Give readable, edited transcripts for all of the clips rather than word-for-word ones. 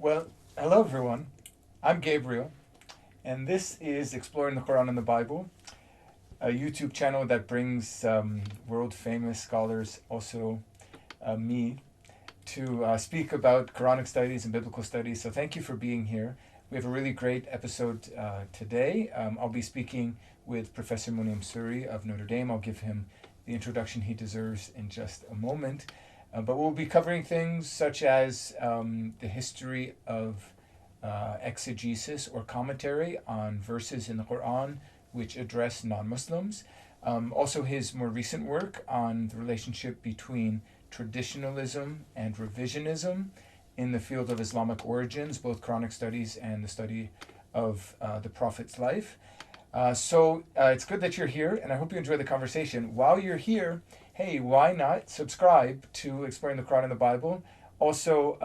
Well, hello everyone. I'm Gabriel, and this is Exploring the Quran and the Bible, a YouTube channel that brings world famous scholars, also me, to speak about Quranic studies and biblical studies. So thank you for being here. We have a really great episode today. I'll be speaking with Professor Mun'im Sirry of Notre Dame. I'll give him the introduction he deserves in just a moment. But we'll be covering things such as the history of exegesis or commentary on verses in the Quran which address non-Muslims. Also his more recent work on the relationship between traditionalism and revisionism in the field of Islamic origins, both Quranic studies and the study of the Prophet's life. So it's good that you're here, and I hope you enjoy the conversation. While you're here, hey, why not subscribe to Exploring the Quran and the Bible? Also,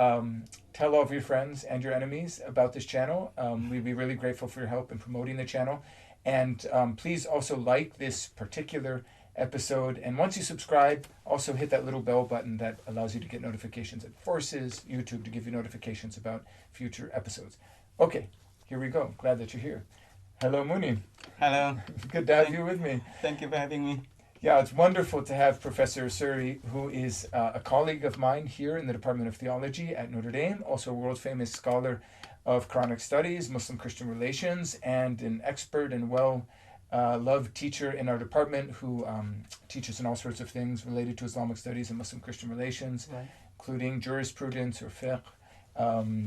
tell all of your friends and your enemies about this channel. We'd be really grateful for your help in promoting the channel. And please also like this particular episode. And once you subscribe, also hit that little bell button that allows you to get notifications. It forces YouTube to give you notifications about future episodes. Okay, here we go. Glad that you're here. Hello, Munim. Hello. Good to have you with me. Thank you for having me. Yeah, it's wonderful to have Professor Sirry, who is a colleague of mine here in the Department of Theology at Notre Dame, also a world-famous scholar of Quranic studies, Muslim-Christian relations, and an expert and well-loved teacher in our department who teaches in all sorts of things related to Islamic studies and Muslim-Christian relations, right, including jurisprudence or fiqh,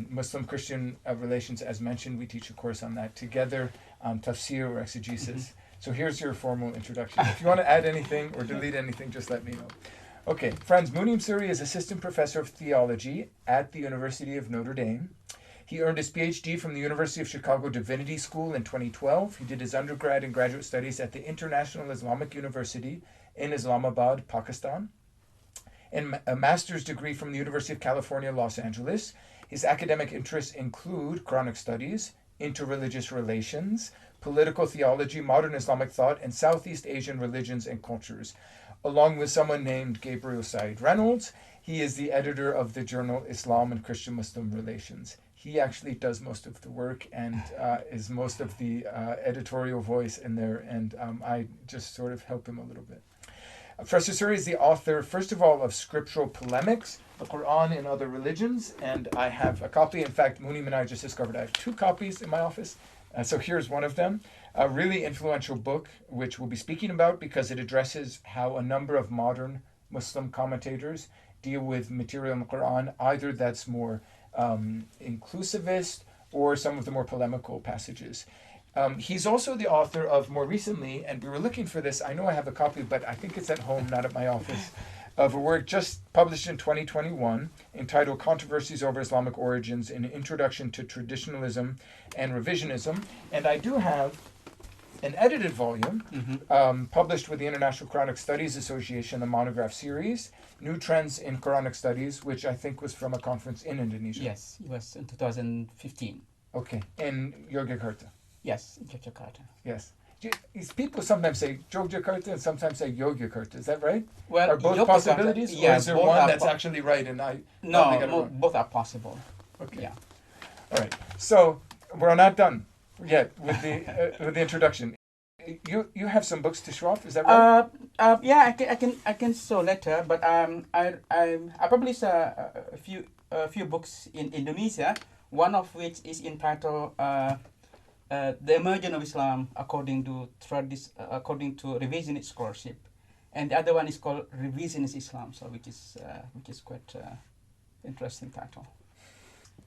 Muslim-Christian relations. As mentioned, we teach a course on that together, tafsir or exegesis. Mm-hmm. So here's your formal introduction. If you want to add anything or delete anything, just let me know. Okay, friends, Mun'im Sirry is Assistant Professor of Theology at the University of Notre Dame. He earned his Ph.D. from the University of Chicago Divinity School in 2012. He did his undergrad and graduate studies at the International Islamic University in Islamabad, Pakistan, and a master's degree from the University of California, Los Angeles. His academic interests include Quranic studies, interreligious relations, political theology, modern Islamic thought, and Southeast Asian religions and cultures. Along with someone named Gabriel Said Reynolds, he is the editor of the journal Islam and Christian Muslim Relations. He actually does most of the work and is most of the editorial voice in there, and I just sort of help him a little bit. Professor Sirry is the author, first of all, of Scriptural Polemics, the Qur'an and Other Religions, and I have a copy. In fact, Munim and I just discovered I have 2 copies in my office. So here's one of them, a really influential book, which we'll be speaking about because it addresses how a number of modern Muslim commentators deal with material in the Quran, either that's more inclusivist or some of the more polemical passages. He's also the author of, more recently, and we were looking for this, I know I have a copy, but I think it's at home, not at my office, of a work just published in 2021 entitled Controversies Over Islamic Origins, an Introduction to Traditionalism and Revisionism. And I do have an edited volume published with the International Quranic Studies Association, the monograph series, New Trends in Quranic Studies, which I think was from a conference in Indonesia. Yes, it was in 2015. Okay, in Yogyakarta. Yes, in Yogyakarta. Yes. People sometimes say Yogyakarta and sometimes say Yogyakarta. Is that right? Well, are both possibilities? Yes, or is there one that's actually right and I... No, both are possible. Okay. Yeah. All right. So we're not done yet with the introduction. You have some books to show off. Is that right? Yeah, I can show later. But I published a few books in Indonesia. One of which is entitled The Emergence of Islam according to revisionist scholarship, and the other one is called Revisionist Islam, so which is quite interesting title.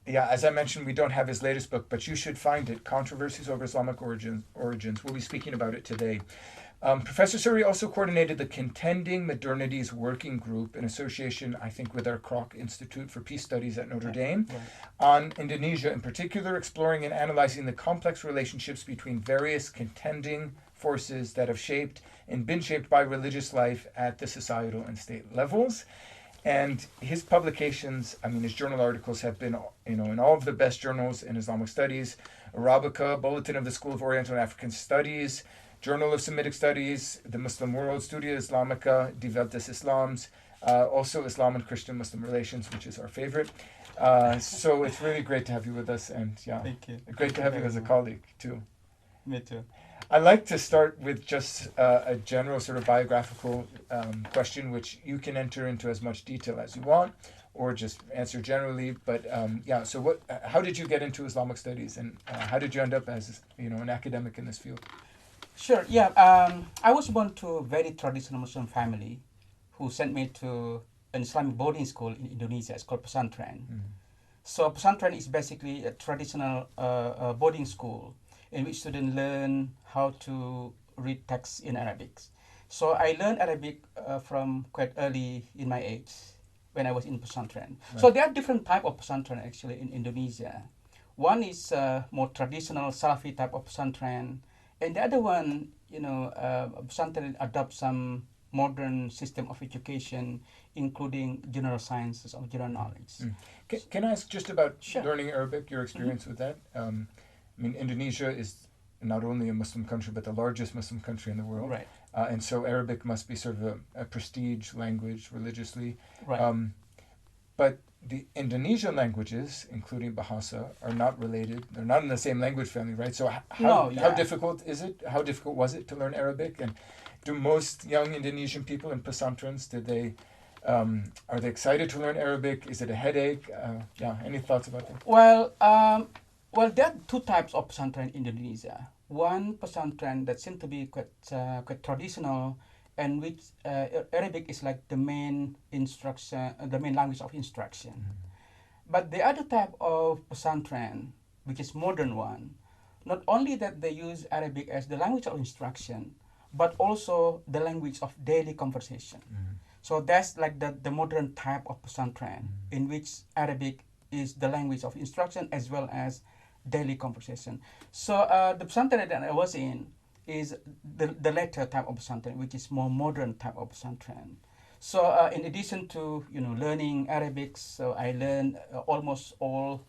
Yeah, as I mentioned, we don't have his latest book, but you should find it, Controversies Over Islamic Origins. We'll be speaking about it today. Professor Sirry also coordinated the Contending Modernities Working Group in association, I think, with our Kroc Institute for Peace Studies at Notre Dame, on Indonesia in particular, exploring and analyzing the complex relationships between various contending forces that have shaped and been shaped by religious life at the societal and state levels. And his publications, his journal articles have been, in all of the best journals in Islamic studies, Arabica, Bulletin of the School of Oriental and African Studies, Journal of Semitic Studies, the Muslim World, Studia Islamica, Die Welt des Islams, also Islam and Christian Muslim Relations, which is our favorite. So it's really great to have you with us, and yeah, Thank you. great to have you as a colleague too. Me too. I like to start with just a general sort of biographical question, which you can enter into as much detail as you want, or just answer generally. But yeah, so how did you get into Islamic studies, and how did you end up as an academic in this field? Sure. Yeah. I was born to a very traditional Muslim family, who sent me to an Islamic boarding school in Indonesia. It's called pesantren. So pesantren is basically a traditional boarding school in which students learn how to read texts in Arabic. So I learned Arabic from quite early in my age when I was in pesantren. Right. So there are different type of pesantren actually in Indonesia. One is more traditional Salafi type of pesantren, and the other one, pesantren adopts some modern system of education, including general sciences or general knowledge. Can I ask just about Sure. learning Arabic, your experience with that? I mean, Indonesia is not only a Muslim country, but the largest Muslim country in the world. Right. And so Arabic must be sort of a prestige language religiously. Right. But the Indonesian languages, including Bahasa, are not related. They're not in the same language family, right? So how difficult is it? How difficult was it to learn Arabic? And do most young Indonesian people in pesantrens, are they excited to learn Arabic? Is it a headache? Any thoughts about that? Well, there are two types of pesantren in Indonesia. One pesantren that seems to be quite traditional, and which Arabic is like the main language of instruction. But the other type of pesantren, which is modern one, not only that they use Arabic as the language of instruction, but also the language of daily conversation. So that's like the modern type of pesantren, in which Arabic is the language of instruction as well as daily conversation. So the pesantren that I was in is the latter type of pesantren, which is more modern type of pesantren. So in addition to learning Arabic, so I learned almost all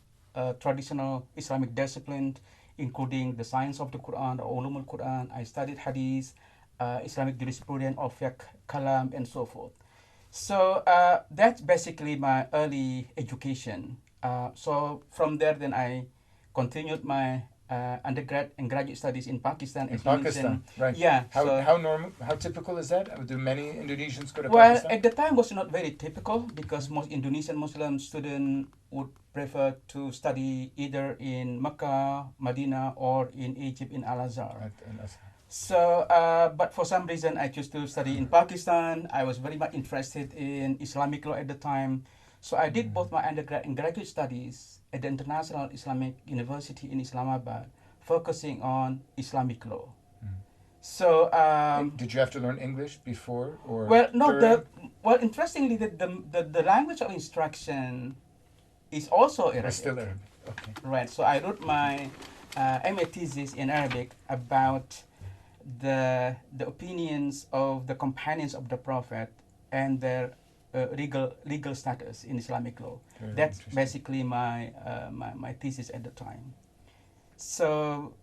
traditional Islamic disciplines, including the science of the Qur'an, or ulumul Qur'an. I studied hadith, Islamic jurisprudence, or fiqh, kalam, and so forth. So that's basically my early education. So from there, then I continued my undergrad and graduate studies in Pakistan. In Pakistan, right? Yeah. How typical is that? Do many Indonesians go to Well, Pakistan? at the time was not very typical, because most Indonesian Muslim students would prefer to study either in Mecca, Medina, or in Egypt in Al-Azhar. Right. So, but for some reason, I chose to study in Pakistan. I was very much interested in Islamic law at the time. So I did both my undergrad and graduate studies at the International Islamic University in Islamabad, focusing on Islamic law. So, did you have to learn English before or well, no. during? Interestingly, the language of instruction is also Arabic. It's still Arabic. Okay. Right. So I wrote my MA thesis in Arabic about the opinions of the companions of the Prophet and their legal status in Islamic law. That's basically my thesis at the time. So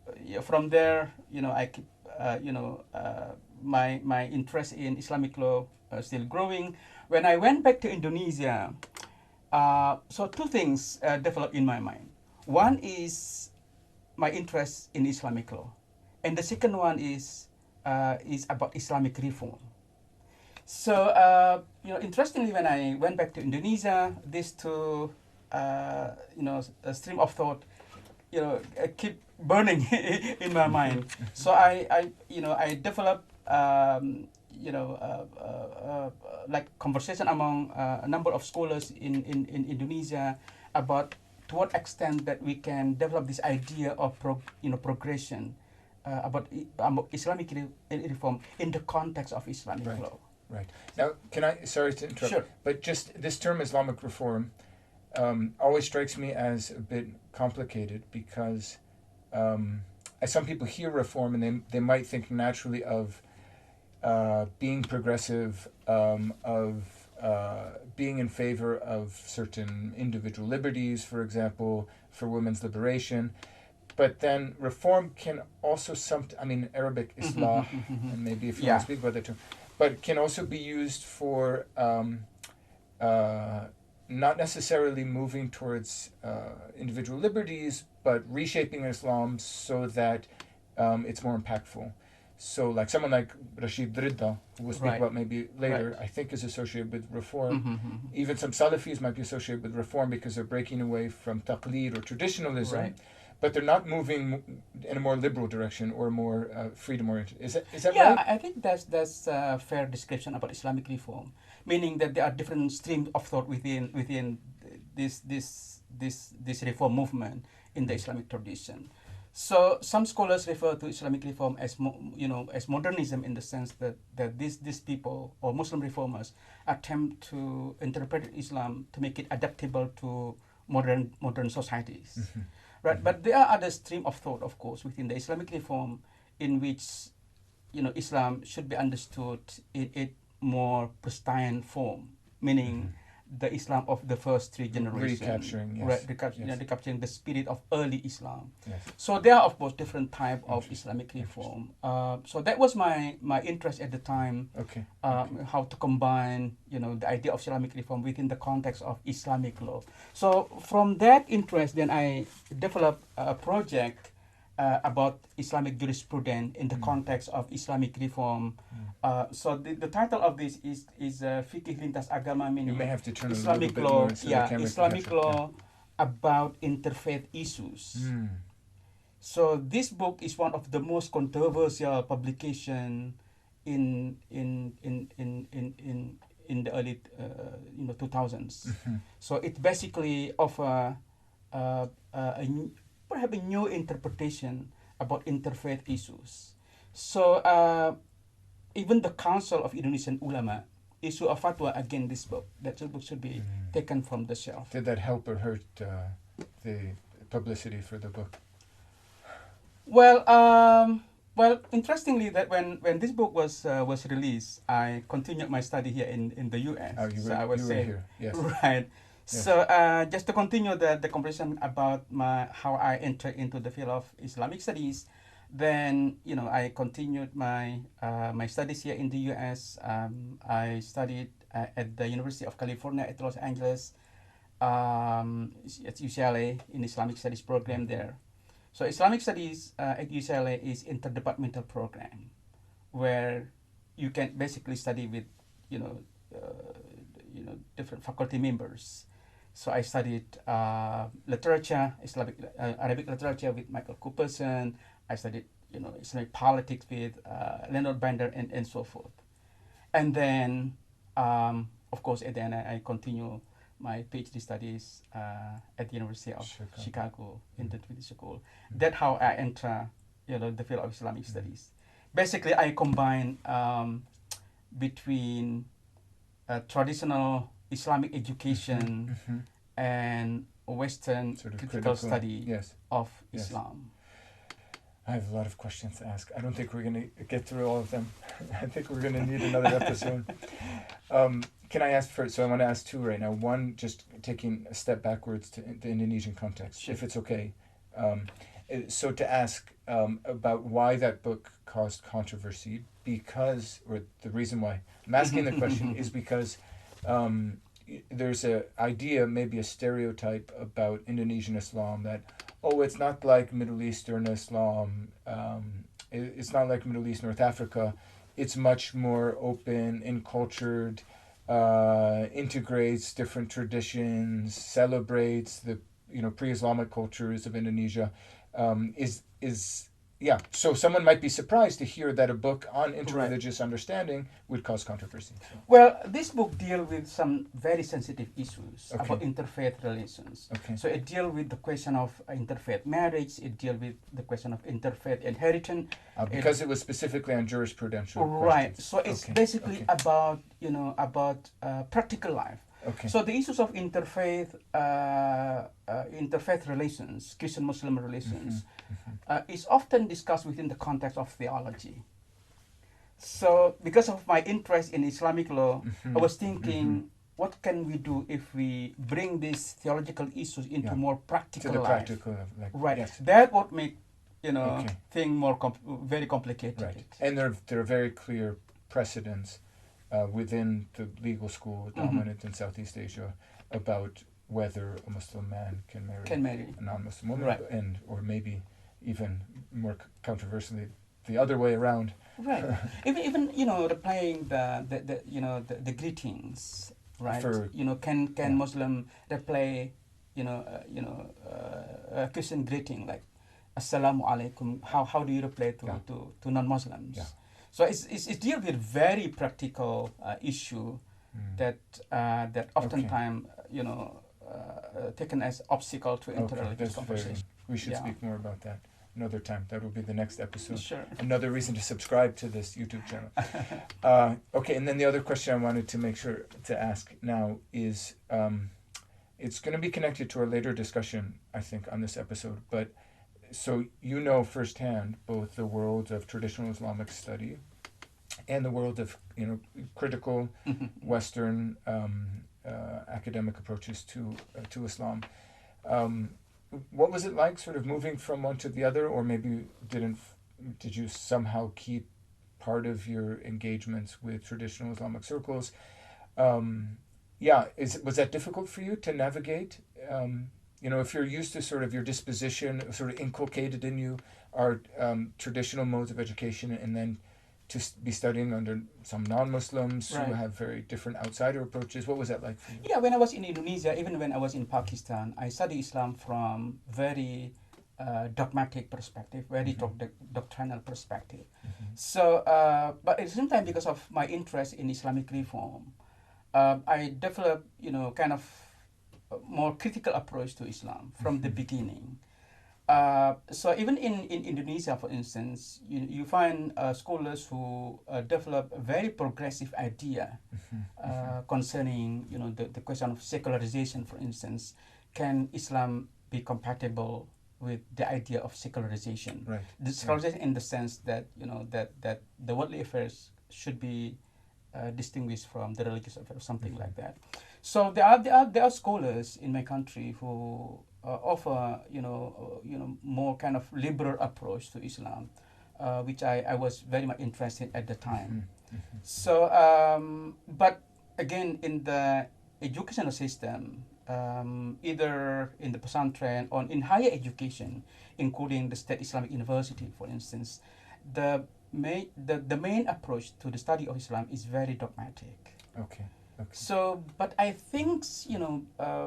from there, I keep my interest in Islamic law still growing. When I went back to Indonesia, so two things developed in my mind. One is my interest in Islamic law, and the second one is about Islamic Reform. So interestingly, when I went back to Indonesia, these two a stream of thought keep burning in my mind. So I developed like conversation among a number of scholars in Indonesia about to what extent that we can develop this idea of progression about Islamic reform in the context of Islamic law. Right. Now, sorry to interrupt, Sure. but just this term Islamic reform always strikes me as a bit complicated because as some people hear reform and they might think naturally of being progressive, of being in favor of certain individual liberties, for example, for women's liberation. But then reform can also Arabic Islah, and maybe if you want to speak about that term, but can also be used for not necessarily moving towards individual liberties, but reshaping Islam so that it's more impactful. So like someone like Rashid Dridda, who we'll speak about maybe later, I think is associated with reform. Even some Salafis might be associated with reform because they're breaking away from taqlid or traditionalism, but they're not moving in a more liberal direction or more freedom-oriented. Is that right? Yeah, I think that's a fair description about Islamic reform, meaning that there are different streams of thought within this reform movement in the Islamic tradition. So some scholars refer to Islamic reform as as modernism, in the sense that these people or Muslim reformers attempt to interpret Islam to make it adaptable to modern societies. Right, but there are other stream of thought, of course, within the Islamic reform, in which Islam should be understood in a more pristine form, meaning the Islam of the first three generations, recapturing the spirit of early Islam. So there are, of course, different type of Islamic reform. So that was my interest at the time. How to combine the idea of Islamic reform within the context of Islamic law. So from that interest, then I developed a project about Islamic jurisprudence in the context of Islamic reform. So the title of this is Fikih Lintas Agama, meaning you may have to turn Islamic a law. little bit more so Islamic law about interfaith issues. So this book is one of the most controversial publication in the early 2000s. So it basically offer perhaps a new interpretation about interfaith issues. So even the Council of Indonesian Ulama issue a fatwa against this book, that the book should be taken from the shelf. Did that help or hurt the publicity for the book? Well, interestingly, that when this book was released, I continued my study here in the U.S. Oh, you were here, yes. Right. Yes. So just to continue the conversation about how I entered into the field of Islamic studies, then I continued my studies here in the U.S. I studied at the University of California at Los Angeles, at UCLA in Islamic Studies program there. So Islamic Studies at UCLA is interdepartmental program, where you can basically study with different faculty members. So I studied literature, Arabic literature with Michael Cooperson. I studied Islamic politics with Leonard Bender and so forth. And then of course at the end I continue my PhD studies at the University of Chicago in the Divinity School. That's how I enter the field of Islamic studies. Basically I combine between traditional Islamic education and Western sort of critical study of Islam. I have a lot of questions to ask. I don't think we're going to get through all of them. I think we're going to need another episode. Can I ask first? So I want to ask two right now. One, just taking a step backwards to the Indonesian context, if it's okay. So to ask about why that book caused controversy, or the reason why I'm asking the question is because there's an idea, maybe a stereotype about Indonesian Islam that, it's not like Middle Eastern Islam, it's not like Middle East, North Africa, it's much more open, encultured, integrates different traditions, celebrates the pre-Islamic cultures of Indonesia, so someone might be surprised to hear that a book on interreligious understanding would cause controversy. So. Well, this book deals with some very sensitive issues about interfaith relations. So it deals with the question of interfaith marriage, it deals with the question of interfaith inheritance. Because it was specifically on jurisprudential questions. So it's basically about, practical life. So the issues of interfaith relations, Christian-Muslim relations, is often discussed within the context of theology. So because of my interest in Islamic law, I was thinking, what can we do if we bring these theological issues into more practical life? That would make thing more very complicated. And there are very clear precedents within the legal school dominant in Southeast Asia about whether a Muslim man can marry a non-Muslim woman, Right. and or maybe even more controversially, the other way around. Right. even replying the greetings, right? For- Can yeah. Muslim reply a Christian greeting like Assalamu alaikum? How do you reply to non-Muslims? Yeah. So it's deal with very practical issue that oftentimes taken as obstacle to interreligious conversation. We should Yeah. speak more about that another time. That will be the next episode. Sure. Another reason to subscribe to this YouTube channel. Okay, and then the other question I wanted to make sure to ask now is, it's going to be connected to our later discussion, I think, on this episode. But so you know firsthand both the world of traditional Islamic study and the world of critical Western academic approaches to Islam. What was it like, sort of moving from one to the other, or maybe did you somehow keep part of your engagements with traditional Islamic circles? Was that difficult for you to navigate? If you're used to sort of your disposition, sort of inculcated in you are traditional modes of education, and then to be studying under some non-Muslims Right. who have very different outsider approaches. What was that like for you? Yeah, when I was in Indonesia, even when I was in Pakistan, I studied Islam from very dogmatic perspective, very doctrinal perspective. So, but at the same time, because of my interest in Islamic Reform, I developed, kind of a more critical approach to Islam from the beginning. So even in Indonesia, for instance, you find scholars who develop a very progressive idea concerning the question of secularization. For instance, can Islam be compatible with the idea of secularization? Right. The secularization in the sense that that the worldly affairs should be distinguished from the religious affairs, something like that. So there are scholars in my country who offer more kind of liberal approach to Islam, which I was very much interested at the time. So but again, in the educational system, either in the pesantren or in higher education, including the State Islamic University, for instance, the main approach to the study of Islam is very dogmatic. Okay. So, but I think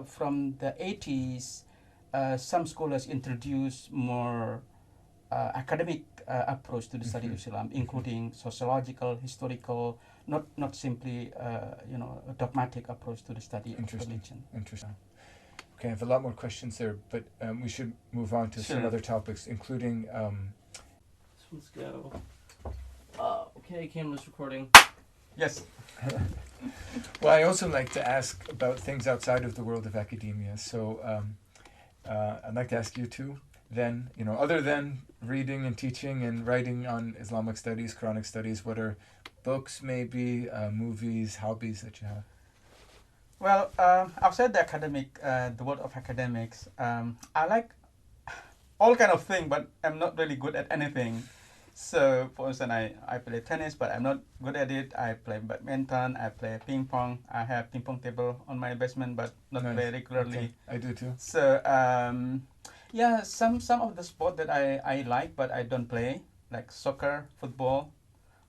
from the 80s, some scholars introduced more academic approach to the study of Islam, including sociological, historical, not simply a dogmatic approach to the study of religion. Interesting. Okay, I have a lot more questions there, but we should move on to some other topics, including. Let's go. Okay, camera's recording. Yes. Well, I also like to ask about things outside of the world of academia. So I'd like to ask you too. Then, other than reading and teaching and writing on Islamic studies, Quranic studies, what are books, maybe movies, hobbies that you have? Well, outside the the world of academics, I like all kind of things, but I'm not really good at anything. So, for instance, I play tennis, but I'm not good at it. I play badminton, I play ping pong. I have ping pong table on my basement, but not Nice. very regularly. Okay. I do too. So, some of the sport that I like, but I don't play, like soccer, football.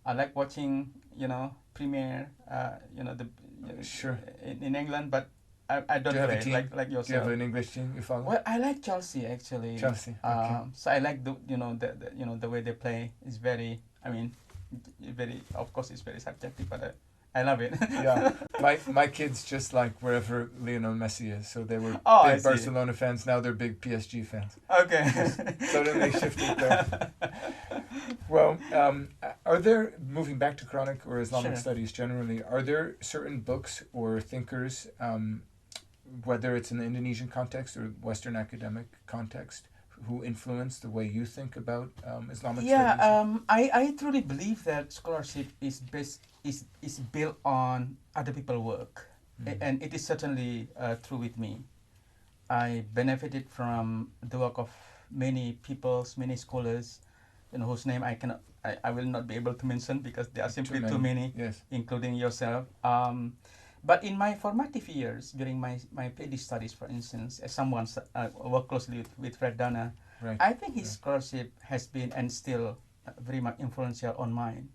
I like watching, Premier, Sure. in England, but I don't Do you have a play team? like yourself. Do you have an English team you follow? Well, I like Chelsea actually. Chelsea. Okay. So I like the way they play is very. I mean, very. Of course, it's very subjective, but I love it. Yeah, my kids just like wherever Lionel Messi is, so they were I big see. Barcelona fans. Now they're big PSG fans. Okay. Suddenly shifted there. Well, are there, moving back to Quranic or Islamic Sure. studies generally, are there certain books or thinkers, whether it's in the Indonesian context or Western academic context, who influence the way you think about Islamic Yeah, studies? I truly believe that scholarship is built on other people's work, and it is certainly true with me. I benefited from the work of many many scholars, whose name I will not be able to mention because there are simply too many, Yes. including yourself. But in my formative years, during my PhD studies, for instance, as someone worked closely with Fred Dana, Right. I think his scholarship has been and still very much influential on mine.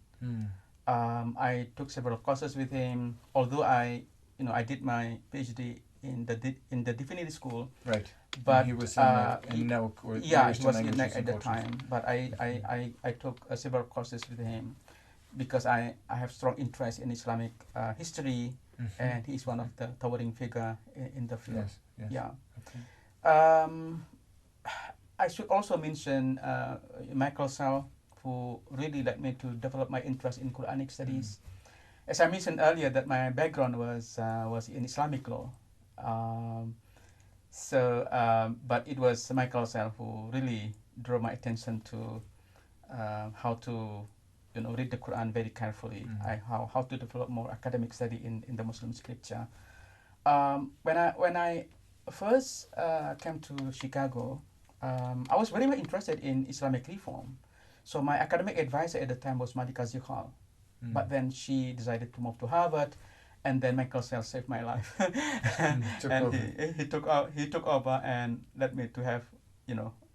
I took several courses with him, although I did my PhD in the Divinity School. Right. But And he was in NELC, or yeah, English he was in Languages NEC and at the Cultures. time. But I took several courses with him because I have strong interest in Islamic history, and he's one of the towering figure in the field. Yes. Yes. Yeah. Okay. I should also mention Michael Sau, who really led me to develop my interest in Quranic studies. As I mentioned earlier, that my background was in Islamic law. But it was Michael Sau who really drew my attention to how to read the Quran very carefully. How to develop more academic study in the Muslim scripture. When I first came to Chicago, I was very much interested in Islamic Reform. So my academic advisor at the time was Malika Zikhal. But then she decided to move to Harvard, and then Michael Sau saved my life. Took and over. he took over and led me to have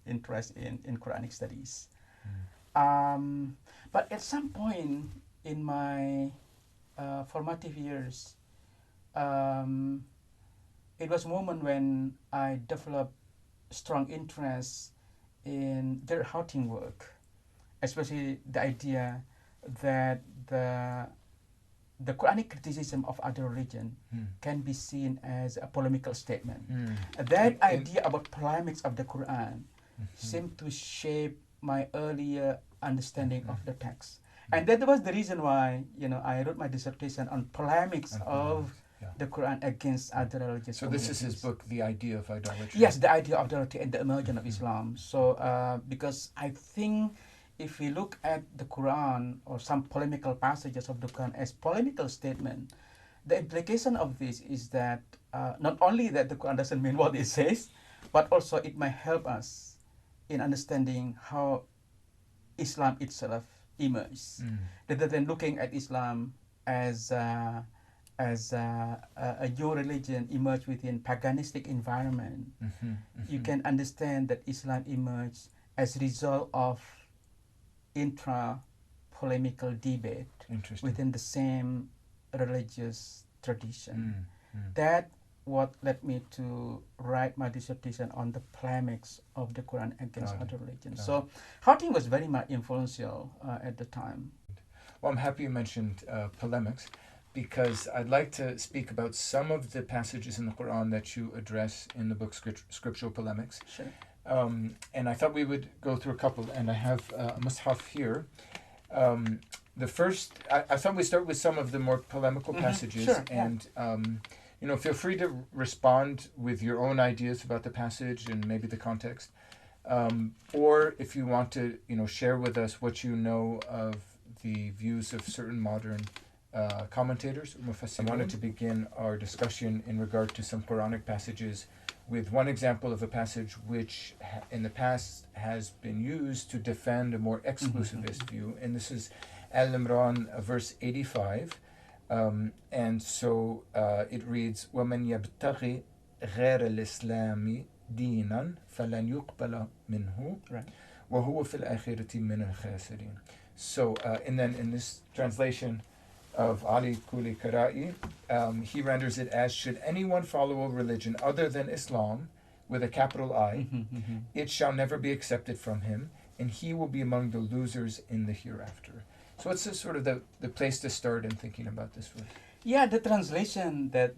interest in Quranic studies. But at some point in my formative years, it was a moment when I developed strong interest in their Houghting work, especially the idea that the Quranic criticism of other religion can be seen as a polemical statement. That idea about polemics of the Quran seemed to shape my earlier understanding of the text. And that was the reason why I wrote my dissertation on polemics of the Quran against other religious So this is his book, The Idea of Idolatry. Yes, The Idea of Idolatry and the Emergence of Islam. So because I think if we look at the Quran or some polemical passages of the Quran as polemical statement, the implication of this is that not only that the Quran doesn't mean what it says, but also it might help us in understanding how Islam itself emerged, rather than looking at Islam as a new religion emerged within paganistic environment. You can understand that Islam emerged as a result of intra-polemical debate within the same religious tradition. That what led me to write my dissertation on the polemics of the Quran against other religions. So Houghting was very much influential at the time. Well, I'm happy you mentioned polemics, because I'd like to speak about some of the passages in the Quran that you address in the book Scriptural Polemics. Sure. And I thought we would go through a couple, and I have a mushaf here. The first, I thought we'd start with some of the more polemical passages, sure, and feel free to respond with your own ideas about the passage and maybe the context, or if you want to share with us what you know of the views of certain modern commentators. I wanted to begin our discussion in regard to some Quranic passages with one example of a passage which in the past has been used to defend a more exclusivist view, and this is Al-Imran verse 85, and so it reads, وَمَنْ يَبْتَغِ غَيْرَ الْإِسْلَامِ دِينًا فَلَنْ يُقْبَلَ مِنْهُ وَهُوَ فِي الْآخِرَةِ مِنَ الْخَاسِرِينَ. So, and then in this translation of Ali Kuli Karai, he renders it as, should anyone follow a religion other than Islam, with a capital I, it shall never be accepted from him, and he will be among the losers in the hereafter. So what's sort of the place to start in thinking about this one? Yeah, the translation that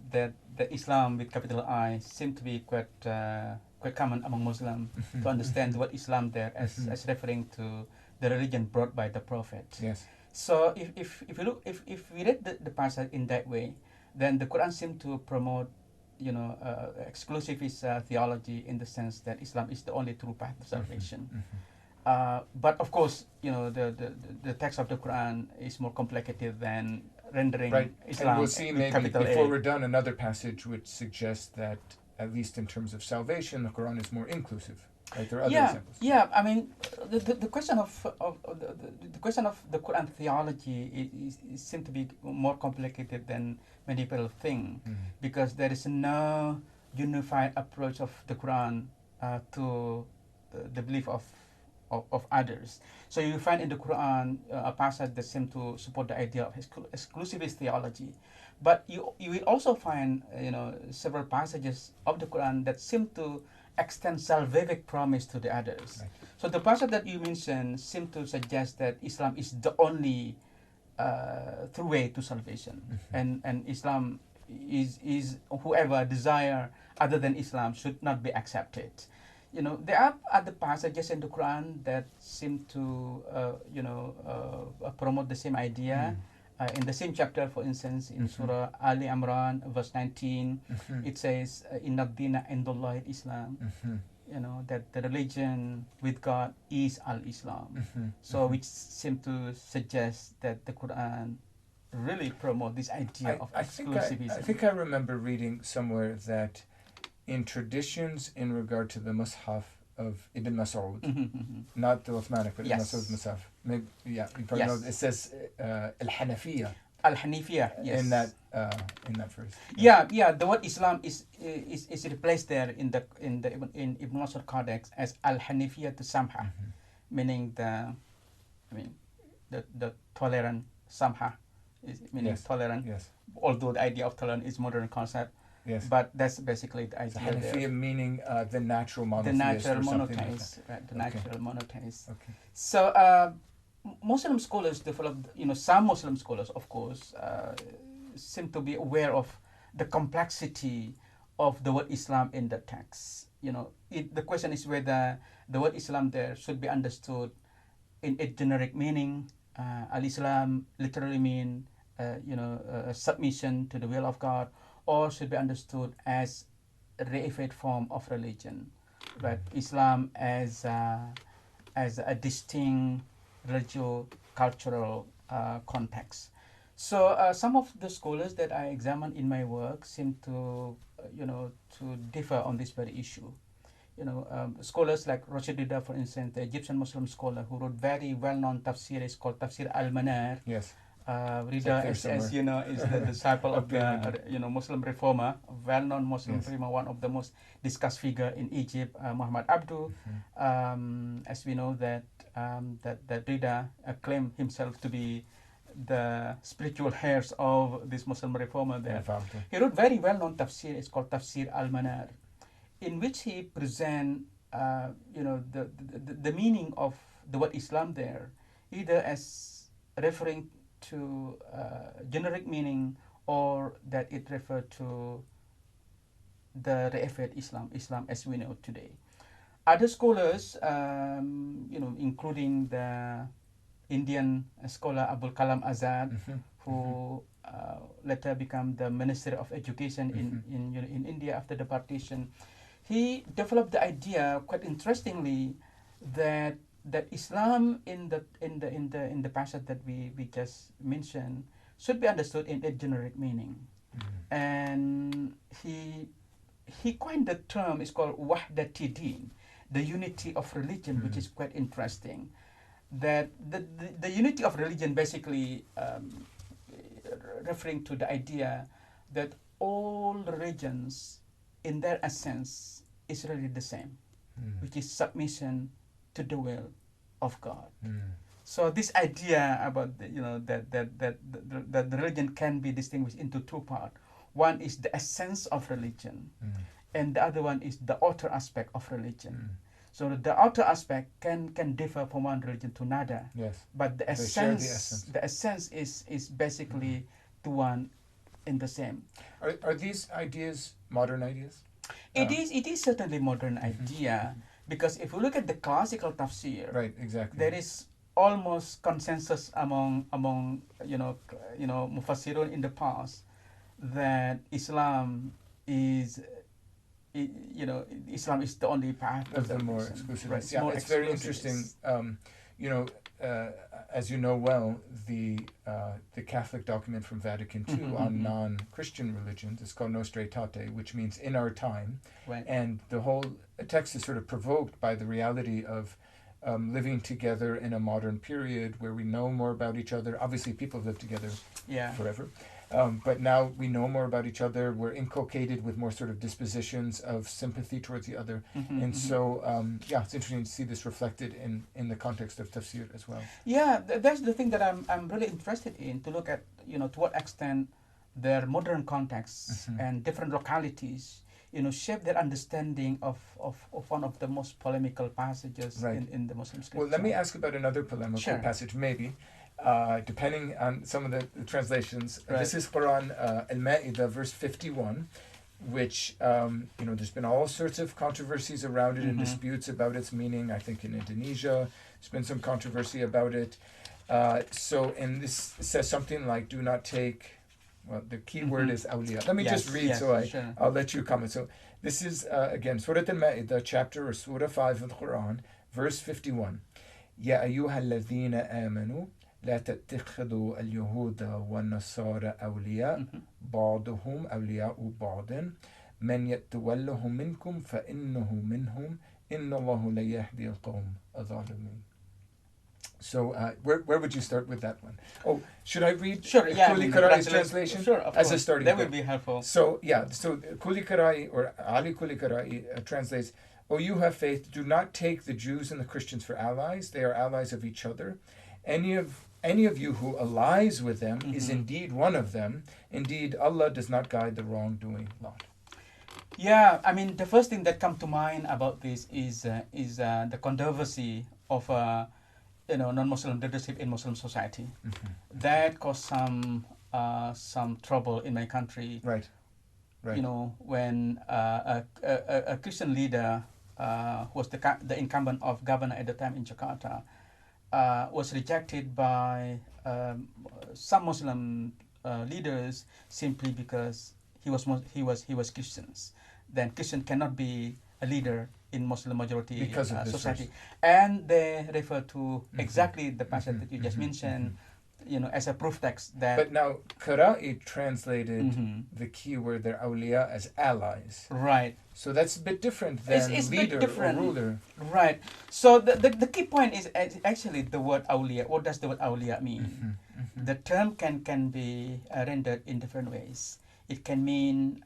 Islam with capital I seemed to be quite common among Muslims to understand what Islam there as referring to the religion brought by the Prophet. Yes. So if we read the passage in that way, then the Quran seemed to promote exclusivist theology, in the sense that Islam is the only true path to salvation. But of course, the text of the Quran is more complicated than rendering Islam. And we'll see maybe before we're done another passage which suggests that at least in terms of salvation, the Quran is more inclusive. Right? There are other Yeah, examples. yeah. I mean, the question of the question of the Quran theology is seem to be more complicated than many people think, because there is no unified approach of the Quran to the belief of others. So you find in the Quran a passage that seem to support the idea of exclusivist theology, but you will also find several passages of the Quran that seem to extend salvific promise to the others. Right. So the passage that you mentioned seem to suggest that Islam is the only through way to salvation, and Islam is whoever desire other than Islam should not be accepted. There are other passages in the Quran that seem to promote the same idea. In the same chapter, for instance, in Surah Ali Imran, verse 19, it says, "Inna dina indallahi Islam." That the religion with God is al-Islam. So which seem to suggest that the Quran really promote this idea of exclusivism. I think I remember reading somewhere that in traditions in regard to the Mus'haf of Ibn Mas'ud, not the Uthmanic, but Ibn Mas'ud's Mus'haf. Maybe, yeah, you probably know, it says Al-Hanafiyya. Al-Hanifiyya, yes. In that verse. Yeah. The word Islam is replaced there in Ibn Mas'ud Codex as Al-Hanifiyya to Samha, meaning the tolerant Samha, meaning tolerant. Yes. Although the idea of tolerant is modern concept. Yes. But that's basically the idea. Hanafiyya meaning the natural monotheist. The natural monotheist, like right? The natural monotheist. Okay. So Muslim scholars developed, some Muslim scholars, of course, seem to be aware of the complexity of the word Islam in the text. The question is whether the word Islam there should be understood in its generic meaning. Al-Islam literally mean, submission to the will of God, or should be understood as a reified form of religion, right? Islam as a distinct religio-cultural context. So some of the scholars that I examined in my work seem to differ on this very issue. Scholars like Rashid Rida, for instance, the Egyptian Muslim scholar who wrote very well-known tafsir, is called Tafsir Al-Manar. Yes. Rida, as you know, is the disciple of the Muslim reformer, well-known Muslim reformer, one of the most discussed figure in Egypt, Muhammad Abdu. As we know that Rida claimed himself to be the spiritual heirs of this Muslim reformer there. He wrote very well-known tafsir. It's called Tafsir Al-Manar, in which he present the meaning of the word Islam there, either as referring to generic meaning, or that it referred to the reified Islam as we know today. Other scholars, including the Indian scholar Abul Kalam Azad, who later became the Minister of Education in India after the partition, he developed the idea, quite interestingly, that Islam in the passage that we just mentioned should be understood in a generic meaning, and he coined the term. It's called Wahdati Din, the unity of religion, which is quite interesting. That the unity of religion basically referring to the idea that all religions, in their essence, is really the same, which is submission to the will of God. So this idea about that the religion can be distinguished into two parts. One is the essence of religion, and the other one is the outer aspect of religion. So the outer aspect can differ from one religion to another. Yes. But the essence is basically the one in the same. Are these ideas modern ideas? It is certainly modern idea, because if you look at the classical tafsir, right, exactly, there is almost consensus among mufassirun in the past that Islam is the only path of the more exclusive. Right, yeah, it's very interesting. you know, as you know well, the Catholic document from Vatican II on non-Christian religions is called Nostra Aetate, which means in our time. Right. And the whole text is sort of provoked by the reality of living together in a modern period where we know more about each other. Obviously, people have lived together forever. But now we know more about each other. We're inculcated with more sort of dispositions of sympathy towards the other. And so, it's interesting to see this reflected in the context of tafsir as well. Yeah, that's the thing that I'm really interested in, to look at, to what extent their modern contexts and different localities, shape their understanding of one of the most polemical passages in the Muslim scripture. Well, let me ask about another polemical passage, maybe. Depending on some of the translations. This is Quran Al-Ma'idah, verse 51, which, there's been all sorts of controversies around it and disputes about its meaning. I think in Indonesia, there's been some controversy about it. And this says something like, do not take, well, the key word is awliya. Let me just read, I'll let you comment. So this is, again, Surah Al-Ma'idah, chapter or Surah 5 of the Quran, verse 51. Ya ayyuha alladhina amanu لا تتخذوا اليهود والنصارى أولياء بعضهم أولياء بعض من يتولهم منكم فإنه منهم إن الله لا يهدي القوم الظالمين. So where would you start with that one? Oh, should I read Kuli Karai's translation? Sure, of as course. a starting That point? would be helpful. So Kuli Karai, or Ali Kuli Karai, translates, O you have faith, do not take the Jews and the Christians for allies. They are allies of each other. Any of you who allies with them is indeed one of them. Indeed, Allah does not guide the wrongdoing lot. Yeah, I mean, the first thing that comes to mind about this is the controversy of non-Muslim leadership in Muslim society. That caused some trouble in my country. Right. When a Christian leader who was the incumbent of governor at the time in Jakarta was rejected by some Muslim leaders simply because he was Christians. Then Christian cannot be a leader in Muslim majority because of society, and they refer to exactly the passage that you just mentioned, as a proof text that. But now Qara'i translated the key word there, awliya, as allies. Right. So that's a bit different than it's leader or ruler. Right. So the key point is actually the word awliya. What does the word awliya mean? The term can be rendered in different ways. It can mean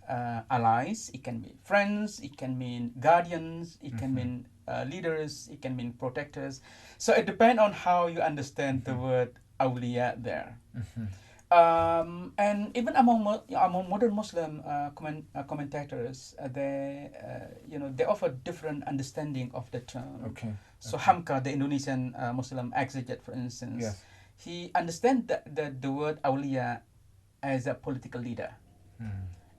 allies, it can be friends, it can mean guardians, it can mean leaders, it can mean protectors. So it depends on how you understand the word awliya there. And even among modern Muslim commentators, they offer different understanding of the term. Okay. So Hamka, the Indonesian Muslim exegete, for instance, he understands the word awliya as a political leader.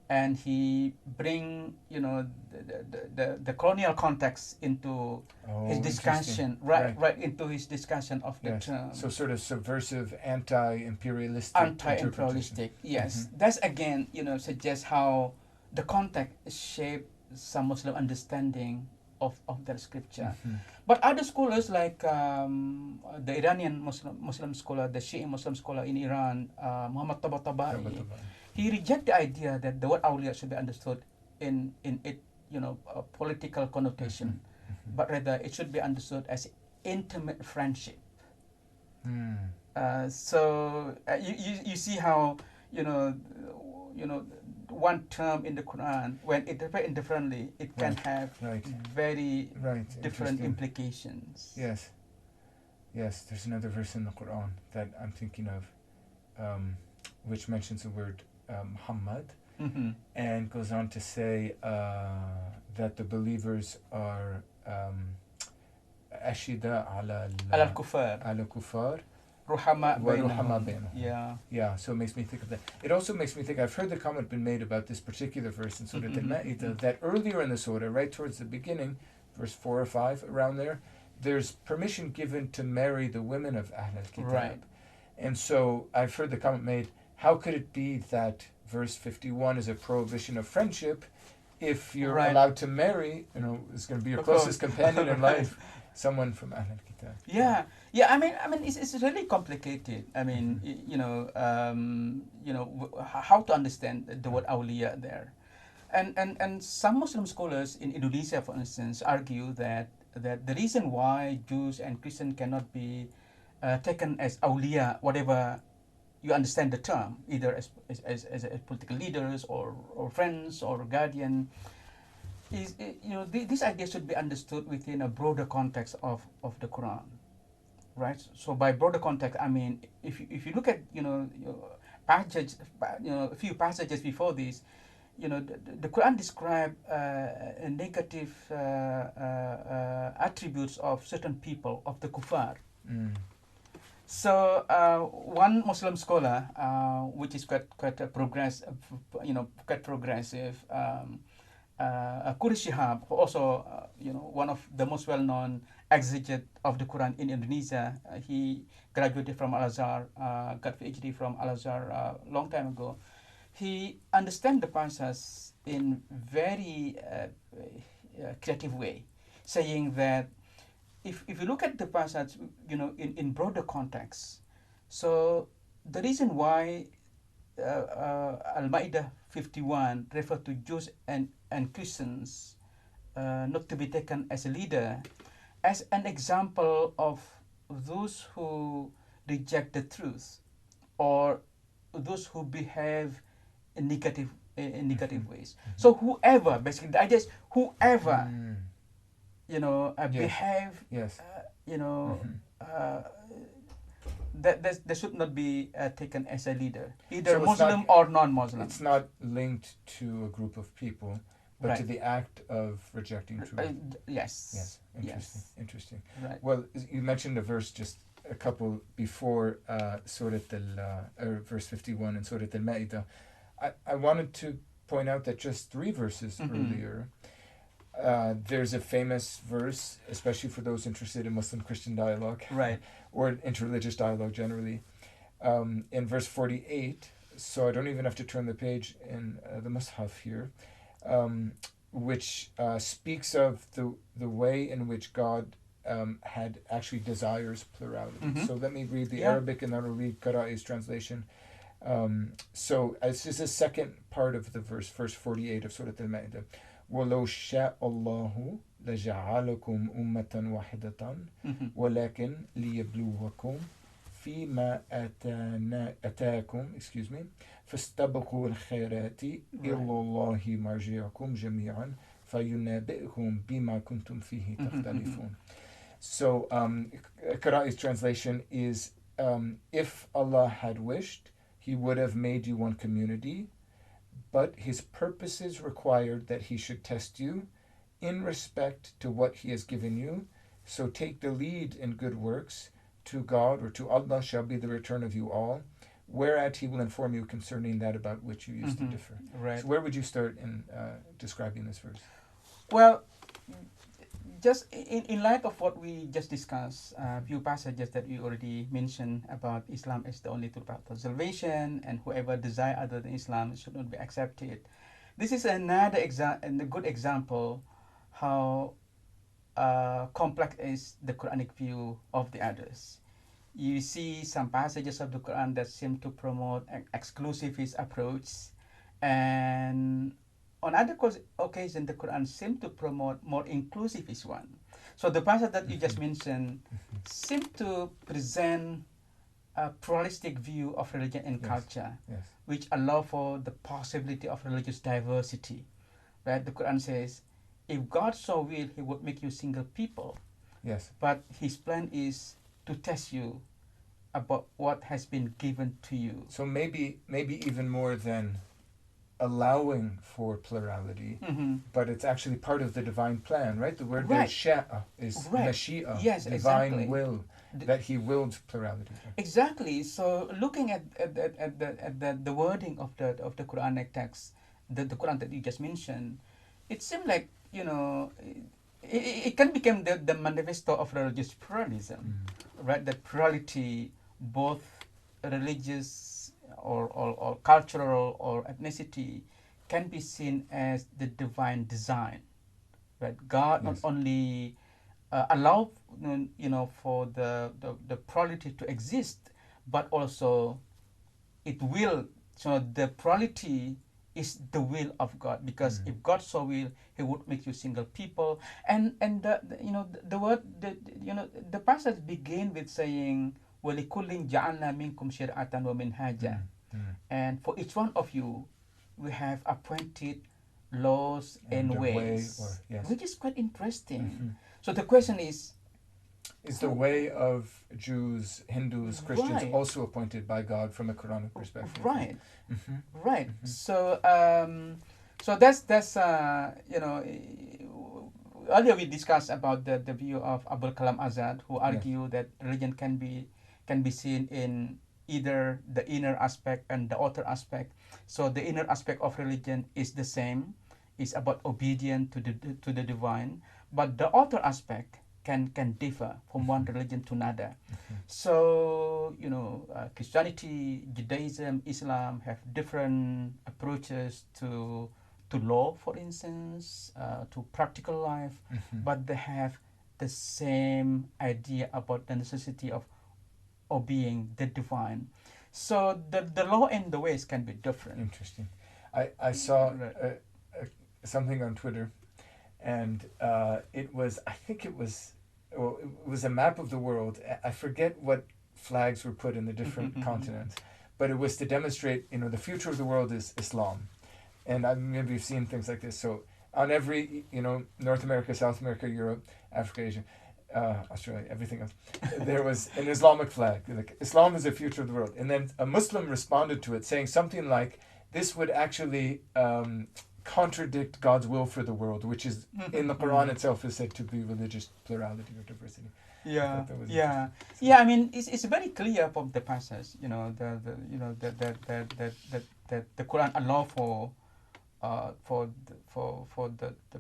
And he bring the colonial context into his discussion, right into his discussion of the term. So sort of subversive, anti-imperialistic. Yes. That's again, suggests how the context shape some Muslim understanding of their scripture. But other scholars like the Iranian Muslim scholar, the Shi'i Muslim scholar in Iran, Muhammad Tabatabai, he rejected the idea that the word awliya should be understood in it, a political connotation, but rather it should be understood as intimate friendship. So you see how one term in the Quran, when interpreted differently, it can have very different implications. Yes. There's another verse in the Quran that I'm thinking of, which mentions the word Muhammad, and goes on to say that the believers are ashida ala al-kufar ruhama bainahum. Yeah, so it makes me think of that. It also makes me think, I've heard the comment been made about this particular verse in Surah Al-Ma'idah, that earlier in the surah, right towards the beginning, verse 4 or 5, around there's permission given to marry the women of Ahl al-Kitab. Right. And so I've heard the comment made, how could it be that verse 51 is a prohibition of friendship if you're Right. allowed to marry, is going to be your Of course. closest companion in Right. life, someone from Ahl al-Kitab. Yeah, yeah. I mean, it's really complicated. I mean, how to understand the word awliya there, and some Muslim scholars in Indonesia, for instance, argue that the reason why Jews and Christians cannot be taken as awliya, whatever you understand the term, either as political leaders or friends or guardian, is this idea should be understood within a broader context of the Quran, right? So by broader context, I mean if you look at passage, a few passages before this, the Quran describe negative attributes of certain people, of the kuffar. Mm. So one Muslim scholar, which is quite progressive, Quri Shihab, also one of the most well-known exegete of the Quran in Indonesia. He graduated from Al Azhar, got Ph.D. from Al Azhar a long time ago. He understands the passage in very creative way, saying that if you look at the passage, in broader context, so the reason why Al-Ma'idah 51 refer to Jews and Christians not to be taken as a leader, as an example of those who reject the truth, or those who behave in negative ways. So whoever, basically, I guess whoever Yes. behave, Yes. that should not be taken as a leader, either So it's Muslim not- or non-Muslim. It's not linked to a group of people, but to Right. the act of rejecting truth. Yes. Yes, interesting, Yes. interesting. Right. Well, you mentioned a verse just a couple before verse 51 in Surah Al-Ma'idah. I wanted to point out that just 3 verses earlier, there's a famous verse, especially for those interested in Muslim-Christian dialogue, Right. or interreligious dialogue generally, in verse 48, so I don't even have to turn the page in the Mus'haf here, which speaks of the way in which God had actually desires plurality. So let me read the Arabic and then I'll read Qara'i's translation. So this is the second part of the verse 48 of Surah Al-Ma'idah. وَلَوْ شَاءَ اللَّهُ لَجَعَلَكُمْ أُمَّةً وَاحِدَةً وَلَكِنْ لِيَبْلُوَكُمْ فِيمَا أَتَاكُمْ فَاسْتَبِقُوا الْخَيْرَاتِ إِلَى اللَّهِ مَرْجِعُكُمْ جَمِيعًا فَيُنَبِّئُكُمْ بِمَا كُنْتُمْ فِيهِ تَخْتَلِفُونَ. So Qara'i's translation is, if Allah had wished, He would have made you one community, but His purposes required that He should test you in respect to what He has given you. So take the lead in good works. To God, or to Allah, shall be the return of you all, whereat He will inform you concerning that about which you used to differ. Right. So where would you start in describing this verse? Well, just in light of what we just discussed, a few passages that we already mentioned about Islam is the only true path of salvation, and whoever desire other than Islam should not be accepted. This is another and a good example how complex is the Quranic view of the others. You see some passages of the Quran that seem to promote an exclusivist approach, and on other occasions the Quran seems to promote more inclusivist one. So the passage that you just mentioned seem to present a pluralistic view of religion and culture, which allow for the possibility of religious diversity. Right? The Quran says, if God so will, He would make you single people. Yes. But His plan is to test you about what has been given to you. So maybe even more than allowing for plurality, but it's actually part of the divine plan, right? The word there, sha'a, is mashi'a, yes, divine exactly. will, that He willed plurality. Exactly. So looking at the wording of the Quranic text, the Quran that you just mentioned, it seemed like, it can become the manifesto of religious pluralism, right? That plurality, both religious or cultural or ethnicity, can be seen as the divine design, right? God not Yes. only allow for the plurality to exist, but also it will. So the plurality is the will of God, because if God so will, He would make you single people. And the word the passage begin with saying, وَلِكُلٍّ جَعَلْنَا مِنْكُمْ شِرْعَةً وَمِنْهَاجًا. And for each one of you, we have appointed laws and a way, ways, or yes. which is quite interesting. So the question is the way of Jews, Hindus, Christians Right. also appointed by God from a Quranic perspective? right, Mhm. right. So that's earlier we discussed about the view of Abul Kalam Azad, who argue that religion can be seen in either the inner aspect and the outer aspect. So the inner aspect of religion is the same, is about obedience to the divine, but the outer aspect can differ from one religion to another. So Christianity, Judaism, Islam have different approaches to law, for instance, to practical life, but they have the same idea about the necessity of obeying the divine. So the law and the ways can be different. Interesting. I saw Right. something on Twitter, and it was a map of the world. I forget what flags were put in the different continents, but it was to demonstrate the future of the world is Islam. And maybe you've seen things like this. So on every North America, South America, Europe, Africa, Asia, Australia, everything else, there was an Islamic flag. Like, Islam is the future of the world. And then a Muslim responded to it saying something like, this would actually contradict God's will for the world, which is in the Quran itself is said to be religious plurality or diversity. Yeah, that was yeah, interesting. yeah. I mean, it's very clear from the passage. The Quran allow for the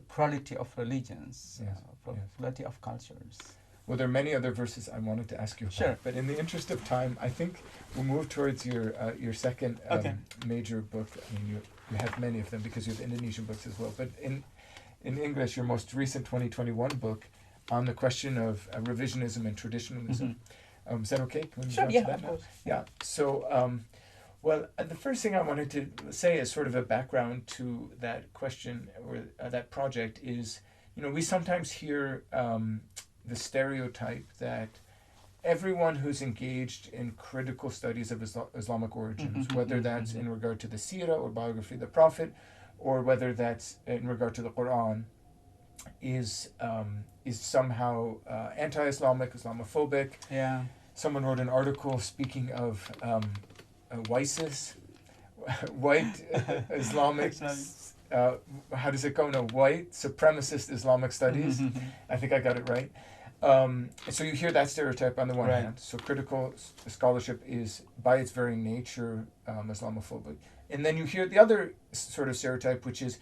plurality of religions, Yes, for yes. plurality of cultures. Well, there are many other verses I wanted to ask you about, Sure. but in the interest of time, I think we'll move towards your second Okay. major book. I mean, you have many of them because you have Indonesian books as well. But in English, your most recent 2021 book on the question of revisionism and traditionalism. Is that okay? Can we Sure. move on Yeah. to that Of now? course. Yeah. So, well, the first thing I wanted to say as sort of a background to that question or that project is, we sometimes hear the stereotype that everyone who's engaged in critical studies of Islamic origins, whether that's in regard to the seerah or biography of the Prophet, or whether that's in regard to the Qur'an, is somehow anti-Islamic, Islamophobic. Yeah. Someone wrote an article speaking of WISIS, white Islamic. How does it go? No, white supremacist Islamic studies. I think I got it right. So you hear that stereotype on the one Right. hand. So critical scholarship is, by its very nature, Islamophobic. And then you hear the other sort of stereotype, which is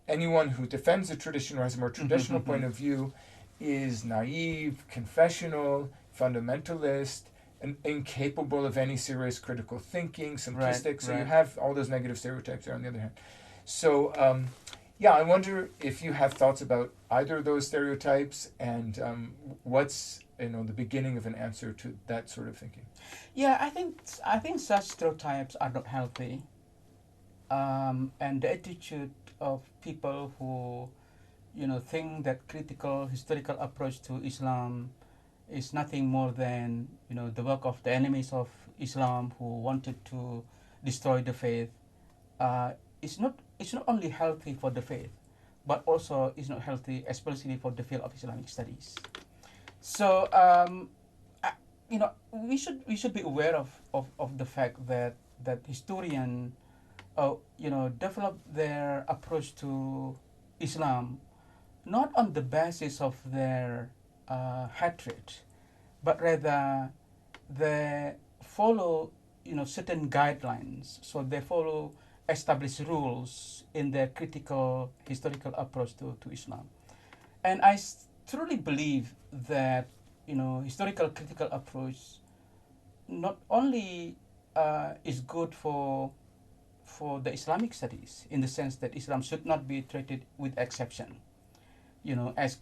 anyone who defends the tradition or has a more traditional point of view is naive, confessional, fundamentalist, and incapable of any serious critical thinking, simplistic. Right, So you right. have all those negative stereotypes there on the other hand. So, I wonder if you have thoughts about either of those stereotypes and what's the beginning of an answer to that sort of thinking. Yeah, I think such stereotypes are not healthy, and the attitude of people who think that critical historical approach to Islam is nothing more than the work of the enemies of Islam who wanted to destroy the faith. It's not only healthy for the faith, but also it's not healthy, especially for the field of Islamic studies. So we should be aware of the fact that historians develop their approach to Islam not on the basis of their hatred, but rather they follow certain guidelines. So they follow established rules in their critical historical approach to Islam. And I truly believe that historical critical approach not only is good for for the Islamic studies, in the sense that Islam should not be treated with exception. As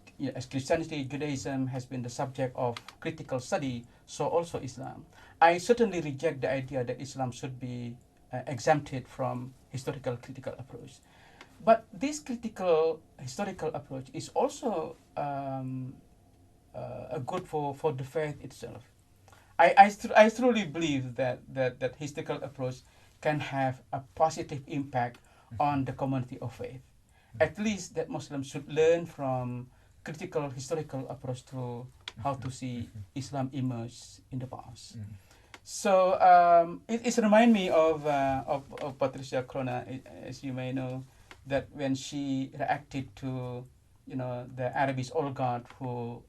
Christianity, Judaism has been the subject of critical study, so also Islam. I certainly reject the idea that Islam should be exempted from historical critical approach. But this critical historical approach is also good for the faith itself. I truly believe that historical approach can have a positive impact on the community of faith. At least that Muslims should learn from critical historical approach to how to see Islam emerge in the past. So it reminds me of Patricia Crona, as you may know, that when she reacted to the Arabist oligarch who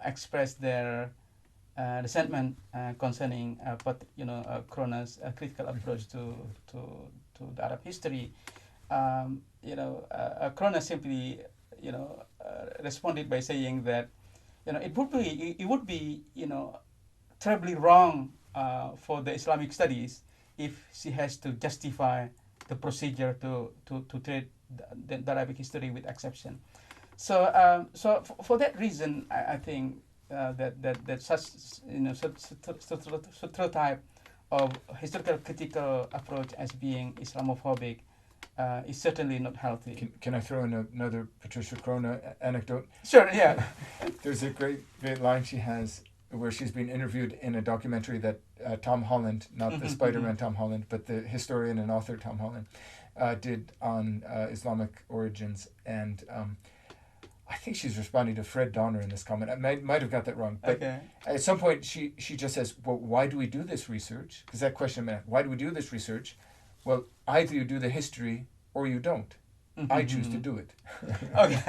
expressed their resentment concerning Crona's critical approach to the Arab history. Crona simply responded by saying that it would be terribly wrong for the Islamic studies if she has to justify the procedure to treat the Arabic history with exception. So for that reason, I think that such stereotype of historical critical approach as being Islamophobic is certainly not healthy. Can I throw in another Patricia Crona anecdote? Sure, yeah. There's a great line she has where she's been interviewed in a documentary that Tom Holland, not the Spider-Man Tom Holland, but the historian and author Tom Holland, did on Islamic origins. And I think she's responding to Fred Donner in this comment. I might have got that wrong. But at some point, she just says, well, why do we do this research? Because that question meant, why do we do this research? Well, either you do the history or you don't. I choose to do it. Okay.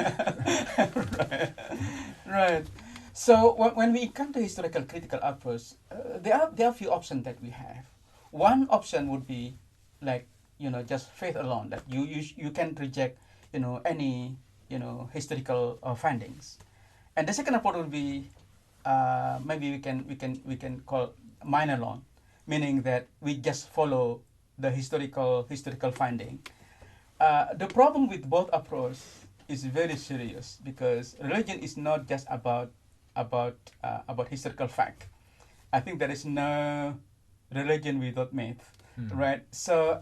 Right. So when we come to historical critical approach, there are a few options that we have. One option would be just faith alone, that you can reject any historical findings. And the second approach would be maybe we can call mind alone, meaning that we just follow the historical finding. The problem with both approaches is very serious, because religion is not just about historical fact. I think there is no religion without myth, right? So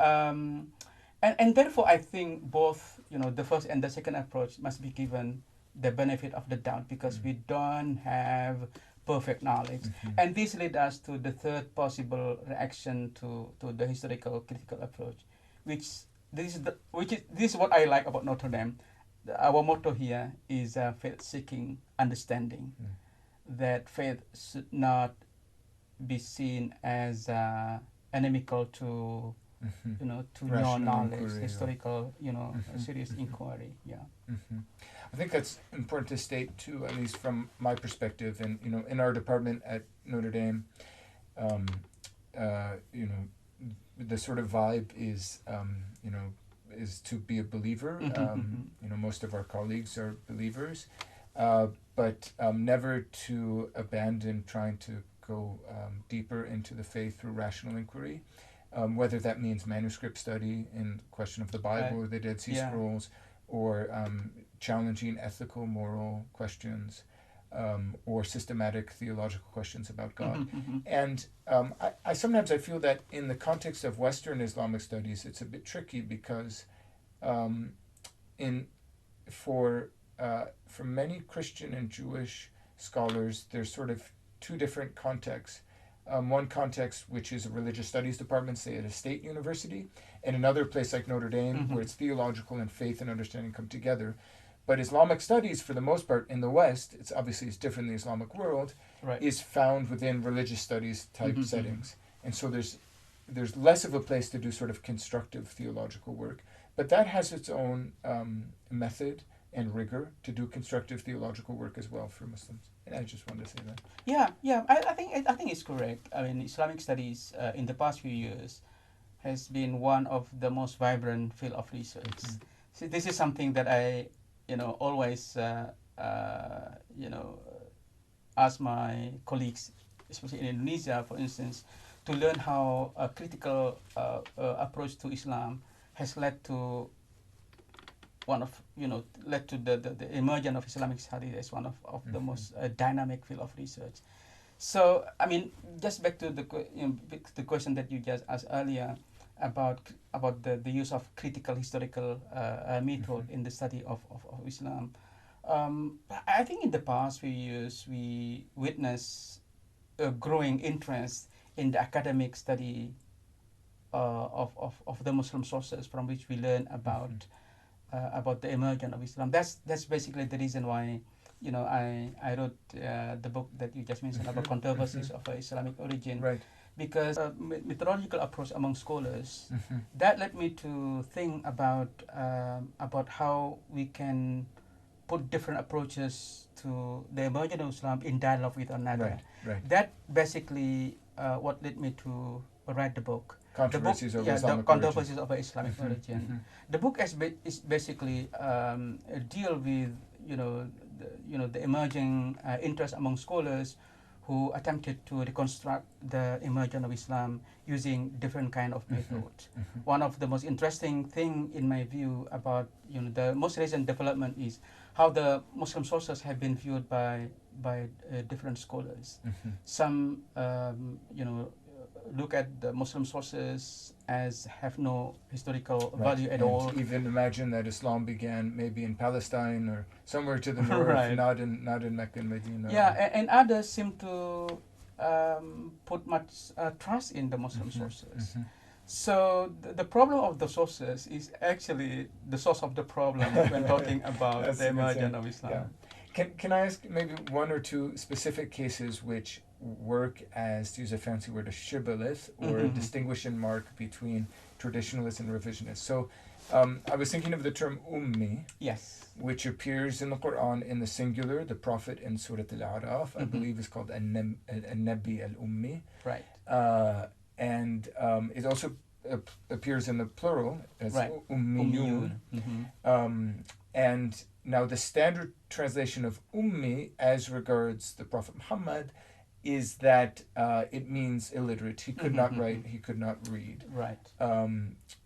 and therefore I think both the first and the second approach must be given the benefit of the doubt, because we don't have perfect knowledge. And this leads us to the third possible reaction to the historical critical approach, which this is what I like about Notre Dame. Our motto here is faith-seeking understanding. That faith should not be seen as inimical to Rational knowledge, inquiry, historical, serious inquiry. Yeah. I think that's important to state too, at least from my perspective. And in our department at Notre Dame, the sort of vibe is is to be a believer. Most of our colleagues are believers, but never to abandon trying to go deeper into the faith through rational inquiry. Whether that means manuscript study in question of the Bible or the Dead Sea Scrolls, or challenging ethical, moral questions, or systematic theological questions about God. And I sometimes feel that in the context of Western Islamic studies, it's a bit tricky, because for many Christian and Jewish scholars, there's sort of two different contexts. One context, which is a religious studies department, say at a state university, and another place like Notre Dame, where it's theological and faith and understanding come together. But Islamic studies, for the most part, in the West, it's different in the Islamic world, is found within religious studies type settings. And so there's less of a place to do sort of constructive theological work. But that has its own method and rigor to do constructive theological work as well for Muslims. And I just wanted to say that. Yeah. I think it's correct. I mean, Islamic studies in the past few years has been one of the most vibrant field of research. So this is something that I always ask my colleagues, especially in Indonesia, for instance, to learn how a critical approach to Islam has led to led to the emergence of Islamic studies as one of the most dynamic field of research. So, I mean, just back to the question that you just asked earlier about the use of critical historical method in the study of Islam. I think in the past we witnessed a growing interest in the academic study of the Muslim sources from which we learn about the emergence of Islam. That's basically the reason why I wrote the book that you just mentioned about Controversies Over Islamic Origins. Right. Because methodological approach among scholars, that led me to think about how we can put different approaches to the emergence of Islam in dialogue with another. Right. That basically what led me to write the book. Controversies over Islamic Controversies Over Islamic Origins. The book is basically deal with the emerging interest among scholars who attempted to reconstruct the emergence of Islam using different kind of methods. One of the most interesting thing in my view about the most recent development is how the Muslim sources have been viewed by different scholars. Some look at the Muslim sources as have no historical value at all. Even imagine that Islam began maybe in Palestine or somewhere to the north, not in Mecca and Medina. Yeah, and others seem to put much trust in the Muslim sources. So the problem of the sources is actually the source of the problem when talking about the emergence of Islam. Yeah. Can I ask maybe one or two specific cases which work as, to use a fancy word, a shibboleth or a distinguishing mark between traditionalists and revisionists? So I was thinking of the term ummi, yes, which appears in the Qur'an in the singular. The Prophet in Surah Al-A'raf, I believe, is called An-Nabi al-Ummi. Right. And it also appears in the plural as Ummiyun. And now the standard translation of ummi as regards the Prophet Muhammad is that it means illiterate. He could not write, he could not read. Right.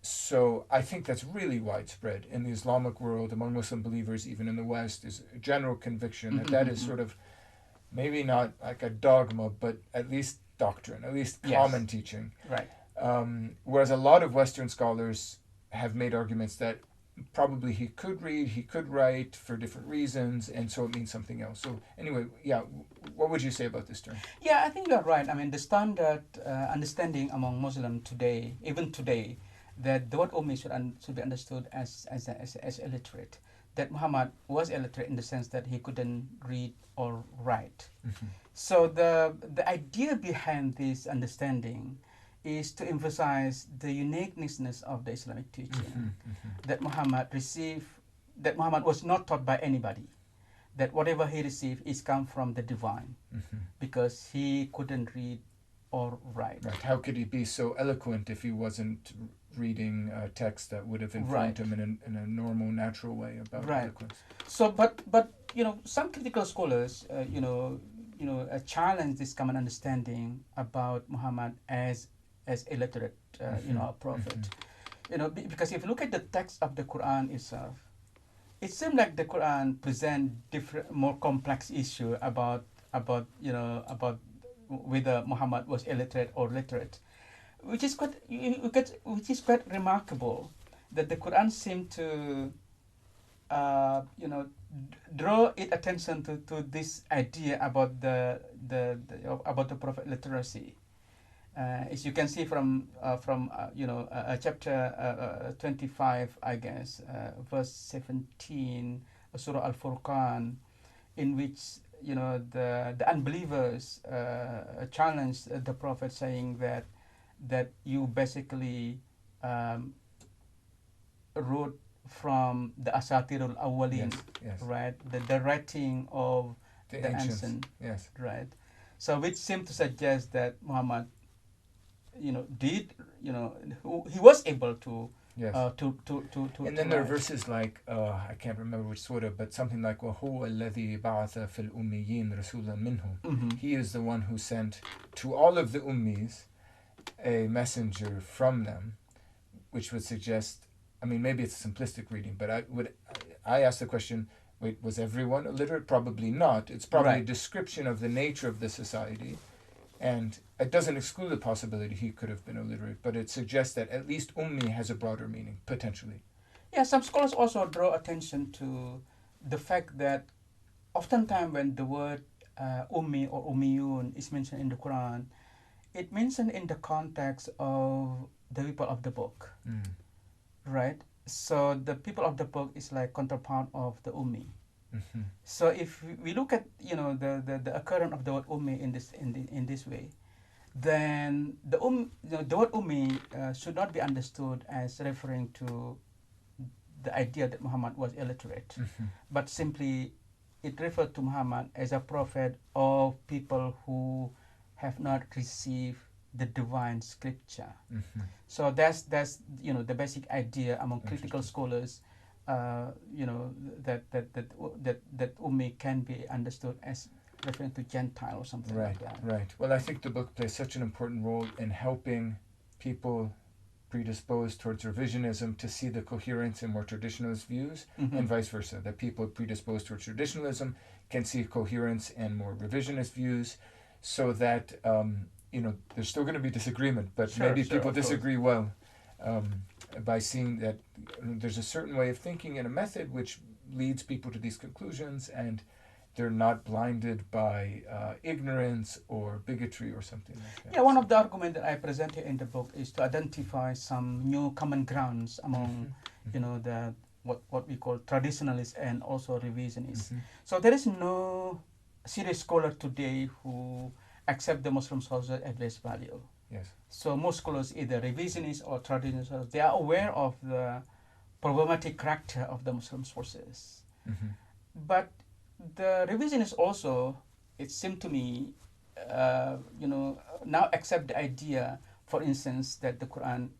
So I think that's really widespread in the Islamic world, among Muslim believers, even in the West, is a general conviction that that is sort of maybe not like a dogma, but at least doctrine, at least common teaching. Right. Whereas a lot of Western scholars have made arguments that probably he could read, he could write for different reasons, and so it means something else. So anyway, what would you say about this term? Yeah, I think you're right. I mean, the standard understanding among Muslims today, even today, that the word ummi should be understood as illiterate. That Muhammad was illiterate in the sense that he couldn't read or write. So the idea behind this understanding is to emphasize the uniqueness of the Islamic teaching, that Muhammad was not taught by anybody, that whatever he received is come from the divine, because he couldn't read or write. Right. How could he be so eloquent if he wasn't reading a text that would have informed him in a normal, natural way about eloquence? So, but some critical scholars, challenge this common understanding about Muhammad as illiterate, a prophet. Because if you look at the text of the Quran itself, it seems like the Quran present different, more complex issue about whether Muhammad was illiterate or literate, which is quite remarkable that the Quran seemed to draw its attention to this idea about the prophet literacy. As you can see from chapter 25, I guess, verse 17, Surah Al-Furqan, in which the unbelievers challenged the Prophet, saying that you basically wrote from the Asatirul Awwalin, right? The writing of the ancient, right? So which seemed to suggest that Muhammad he was able to and then there are verses like I can't remember which surah, but something like وَهُوَ الَّذِي بَعَثَ فِي الْأُمِّيِّينَ رَسُولًا مِّنْهُمْ. He is the one who sent to all of the ummis a messenger from them, which would suggest, I mean, maybe it's a simplistic reading, but I ask the question, wait, was everyone illiterate? Probably not. It's probably a description of the nature of the society, and it doesn't exclude the possibility he could have been illiterate, but it suggests that at least ummi has a broader meaning, potentially. Yeah, some scholars also draw attention to the fact that oftentimes when the word ummi or ummiyun is mentioned in the Quran, it mentioned in the context of the people of the book, right? So the people of the book is like counterpart of the ummi. Mm-hmm. So if we look at the occurrence of the word ummi in this way, then the word ummi should not be understood as referring to the idea that Muhammad was illiterate, but simply it referred to Muhammad as a prophet of people who have not received the divine scripture. So that's the basic idea among critical scholars. That ummi can be understood as referring to Gentile or something like that. Right. Well, I think the book plays such an important role in helping people predisposed towards revisionism to see the coherence in more traditionalist views, and vice versa, that people predisposed towards traditionalism can see coherence in more revisionist views, so that there's still going to be disagreement, but maybe people disagree by seeing that there's a certain way of thinking and a method which leads people to these conclusions, and they're not blinded by ignorance or bigotry or something like that. Yeah, one of the arguments that I presented in the book is to identify some new common grounds among, the what we call traditionalists and also revisionists. So there is no serious scholar today who accept the Muslim sources at face value. Yes. So most scholars, either revisionists or traditionalists, they are aware of the problematic character of the Muslim sources. But the revisionists also, it seemed to me, now accept the idea, for instance, that the Quran,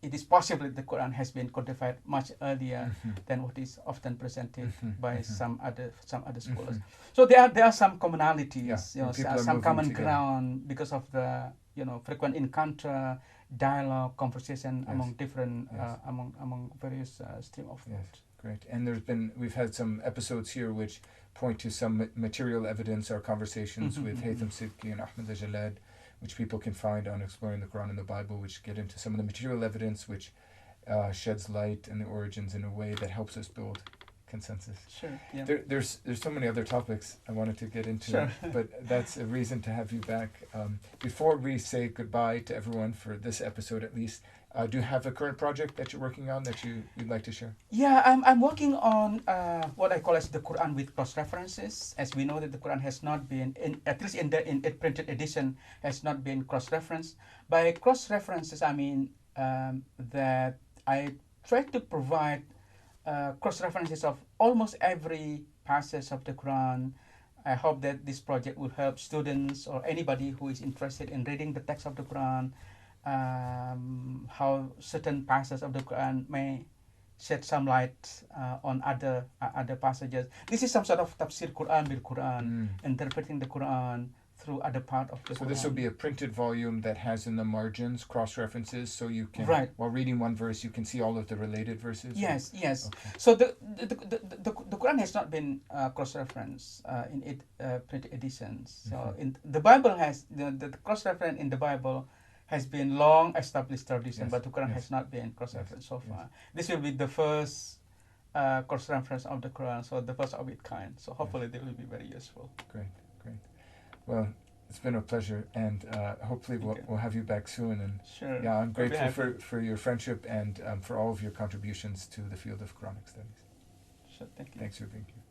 it is possible that the Quran has been codified much earlier than what is often presented by some other scholars. So there are some commonalities, some common ground because of the frequent encounter, dialogue, conversation among different among various stream of thought. Yes. Great. And we've had some episodes here which point to some material evidence, our conversations with Haytham Sidki and Ahmed Jalad, which people can find on Exploring the Quran and the Bible, which get into some of the material evidence which sheds light on the origins in a way that helps us build consensus. Sure. Yeah. There's so many other topics I wanted to get into, but that's a reason to have you back. Before we say goodbye to everyone for this episode at least, do you have a current project that you're working on that you'd like to share? Yeah, I'm working on what I call as the Quran with cross-references. As we know that the Quran has not been, at least in the printed edition, has not been cross-referenced. By cross-references, I mean that I try to provide cross-references of almost every passage of the Quran. I hope that this project will help students or anybody who is interested in reading the text of the Quran, how certain passages of the Quran may shed some light on other passages. This is some sort of tafsir Quran bil Quran, interpreting the Quran through other part of the Quran. So this will be a printed volume that has in the margins cross-references, so you can, while reading one verse, you can see all of the related verses? Yes. Okay. So the Quran has not been cross-referenced in printed editions. So in the Bible has, the cross-reference in the Bible has been long established tradition, but the Quran has not been cross-referenced so far. This will be the first cross-reference of the Quran, so the first of its kind. So hopefully they will be very useful. Great. Well, it's been a pleasure, and hopefully we'll have you back soon. And sure. Yeah, I'm grateful for your friendship and for all of your contributions to the field of Quranic studies. Sure, thank you. Thanks for being here.